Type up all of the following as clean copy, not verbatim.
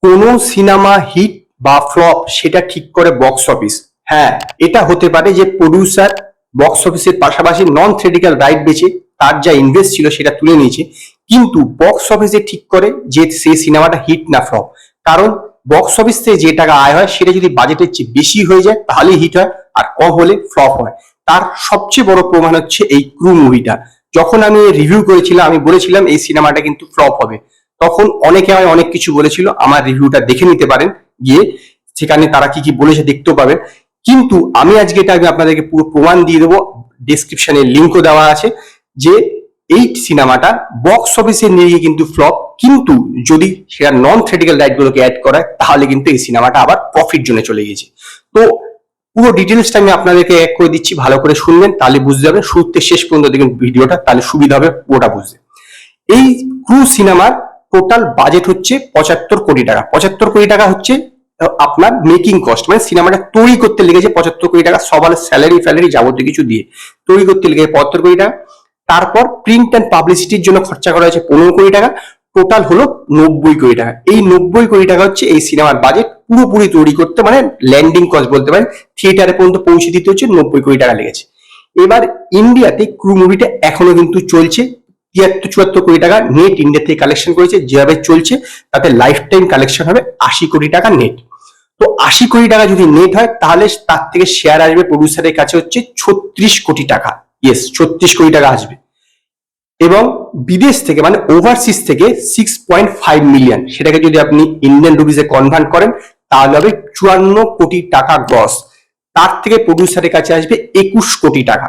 কোনো cinema hit বা flop সেটা ঠিক করে বক্স অফিস। হ্যাঁ, এটা হতে পারে যে প্রডিউসার বক্স অফিসের পাশাপাশি নন থিয়েটিক্যাল রাইট বেচে তার যা ইনভেস্ট ছিল সেটা তুলে নিয়েছে, কিন্তু বক্স অফিসে ঠিক করে যে সেই সিনেমাটা হিট না ফ্লপ। কারণ বক্স অফিস থেকে যে টাকা আয় হয় সেটা যদি বাজেটের চেয়ে বেশি হয়ে যায় তাহলে হিট হয়, আর কম হলে ফ্লপ হয়। তার সবচেয়ে বড় প্রমাণ হচ্ছে এই ক্রু মুভিটা। যখন আমি রিভিউ করেছিলাম আমি বলেছিলাম এই সিনেমাটা কিন্তু ফ্লপ হবে। তখন অনেকে আমায় অনেক কিছু বলেছিল, আমার রিভিউটা দেখে নিতে পারেন গিয়ে, সেখানে তারা কি কি বলেছে দেখতেও পাবেন। কিন্তু আমি আজকে এটা আপনাদেরকে পুরো প্রমাণ দিয়ে দেবো, ডেসক্রিপশনে লিঙ্কও দেওয়া আছে, যে এই সিনেমাটা বক্স অফিসে নিয়ে কিন্তু ফ্লপ, কিন্তু যদি সেটা নন থিয়েটিক্যাল রাইট গুলোকে অ্যাড করায় তাহলে কিন্তু এই সিনেমাটা আবার প্রফিট জোনে চলে গেছে। তো পুরো ডিটেলসটা আমি আপনাদেরকে এক করে দিচ্ছি, ভালো করে শুনবেন, তাহলে বুঝতে যাবেন। শুরু থেকে শেষ পর্যন্ত দেখবেন ভিডিওটা, তাহলে সুবিধা হবে পুরোটা বুঝতে। এই ক্রু সিনেমার টোটাল বাজেট হচ্ছে 75 কোটি টাকা। 75 কোটি টাকা হচ্ছে আপনার মেকিং কস্ট, মানে সিনেমাটা তৈরি করতে লেগেছে 75 কোটি টাকা, সবার স্যালারি ফ্যালারি যাবতীয় কিছু দিয়ে তৈরি করতে লেগেছে 75 কোটি টাকা। তারপর প্রিন্ট অ্যান্ড পাবলিসিটির জন্য খরচা করা হয়েছে 15 কোটি টাকা, টোটাল হলো 90 কোটি টাকা। এই 90 কোটি টাকা হচ্ছে এই সিনেমার বাজেট পুরোপুরি তৈরি করতে, মানে ল্যান্ডিং কস্ট বলতে পারেন, থিয়েটারে পর্যন্ত পৌঁছে দিতে হচ্ছে 90 কোটি টাকা লেগেছে। এবার ইন্ডিয়াতে ক্রু মুভিটা এখনো কিন্তু চলছে, 73-74 কোটি টাকা নেট ইন্ডিয়া থেকে কালেকশন করেছে। যেভাবে চলছে তাতে লাইফ টাইম কালেকশন হবে 80 কোটি টাকা নেট। তো 80 কোটি টাকা যদি নেট হয় তাহলে তার থেকে শেয়ার আসবে প্রডিউসারের কাছে হচ্ছে 36 কোটি টাকা। ইয়েস, 36 কোটি টাকা আসবে। এবং বিদেশ থেকে মানে ওভারসিজ থেকে 6.5 মিলিয়ন, সেটাকে যদি আপনি ইন্ডিয়ান রুপিসে কনভার্ট করেন তাহলে হবে 54 কোটি টাকা গ্রস। তার থেকে প্রডিউসারের কাছে আসবে 21 কোটি টাকা।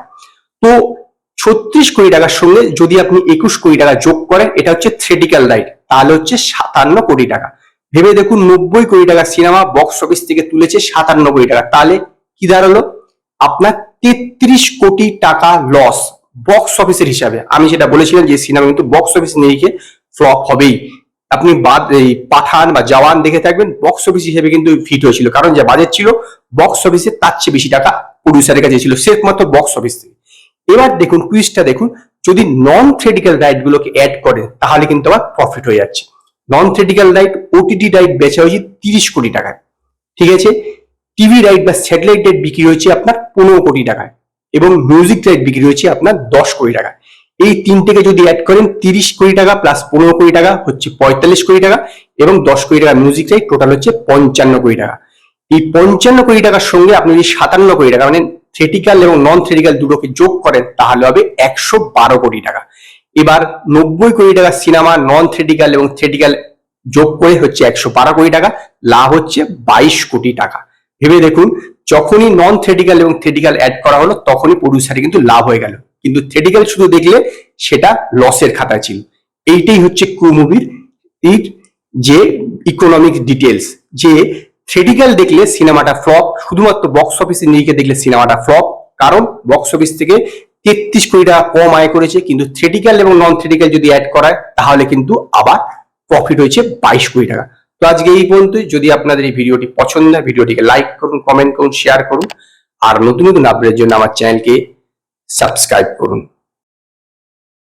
তো 36 কোটি টাকার সঙ্গে যদি আপনি 21 কোটি টাকা যোগ করেন, এটা হচ্ছে থিয়েটিক্যাল রাইট, তাহলে হচ্ছে 57 কোটি টাকা। ভেবে দেখুন, 90 কোটি টাকা সিনেমা বক্স অফিস থেকে তুলেছে 57 কোটি টাকা, তাহলে কি দাঁড়ালো? আপনার 33 কোটি টাকা লস বক্স অফিসের হিসাবে। আমি যেটা বলেছিলাম যে সিনেমা কিন্তু বক্স অফিস নিয়ে ফ্লপ হবেই। আপনি এই পাঠান বা জওয়ান দেখে থাকবেন, বক্স অফিস হিসেবে কিন্তু ফিট হয়েছিল, কারণ যে বাজেট ছিল বক্স অফিসে তার চেয়ে বেশি টাকা প্রডিউসারের কাছে ছিল, সেফ মাত্র বক্স অফিস থেকে। এবার দেখুন টুইস্টটা দেখুন, যদি নন থিয়েটিক্যাল রাইট গুলোকে অ্যাড করে তাহলে কিন্তু আবার প্রফিট হয়ে যাচ্ছে। নন থিয়েটিক্যাল রাইট, ওটিটি রাইট বেচা হয়েছে 30 কোটি টাকায়, ঠিক আছে। টিভি রাইট বা স্যাটেলাইট রাইট বিক্রি হয়েছে আপনার 15 কোটি টাকায়, এবং মিউজিক রাইট বিক্রি হয়েছে আপনার 10 কোটি টাকা। এই তিনটেকে যদি অ্যাড করেন 30 কোটি টাকা প্লাস 15 কোটি টাকা হচ্ছে 45 কোটি টাকা, এবং 10 কোটি টাকা মিউজিক রাইট, টোটাল হচ্ছে 55 কোটি টাকা। এই 55 কোটি টাকার সঙ্গে আপনি যদি 57 কোটি টাকা মানে থিয়েটিক্যাল এবং নন থিয়েটিক্যাল দুটোকে যোগ করেন তাহলে হবে 112 কোটি টাকা। এবার 90 কোটি টাকা সিনেমা নন থিয়েটিক্যাল এবং থিয়েটিক্যাল যোগ করে হচ্ছে 112 কোটি টাকা, লাভ হচ্ছে 22 কোটি টাকা। ভেবে দেখুন, যখনই নন থিয়েটিক্যাল এবং থিয়েটিক্যাল অ্যাড করা হলো তখনই প্রডিউসারে কিন্তু লাভ হয়ে গেল, কিন্তু থিয়েটিক্যাল শুধু দেখলে সেটা লসের খাতায় ছিল। এইটাই হচ্ছে ক্রু মুভির যে ইকোনমিক ডিটেলস, যে থিয়েটিক্যাল দেখলে সিনেমাটা ফ্লপ, শুধুমাত্র বক্স অফিসে নিয়ে দেখলে সিনেমাটা ফ্লপ, কারণ বক্স অফিস থেকে 33 কোটি টাকা কম আয় করেছে, কিন্তু থিয়েটিক্যাল এবং নন থিয়েটিক্যাল যদি অ্যাড করায় তাহলে কিন্তু আবার প্রফিট হয়েছে 22 কোটি টাকা। তো আজকে এই পর্যন্তই। যদি আপনাদের এই ভিডিওটি পছন্দ হয় ভিডিওটিকে লাইক করুন, কমেন্ট করুন, শেয়ার করুন, আর নতুন নতুন আপডেটের জন্য আমার চ্যানেলকে সাবস্ক্রাইব করুন।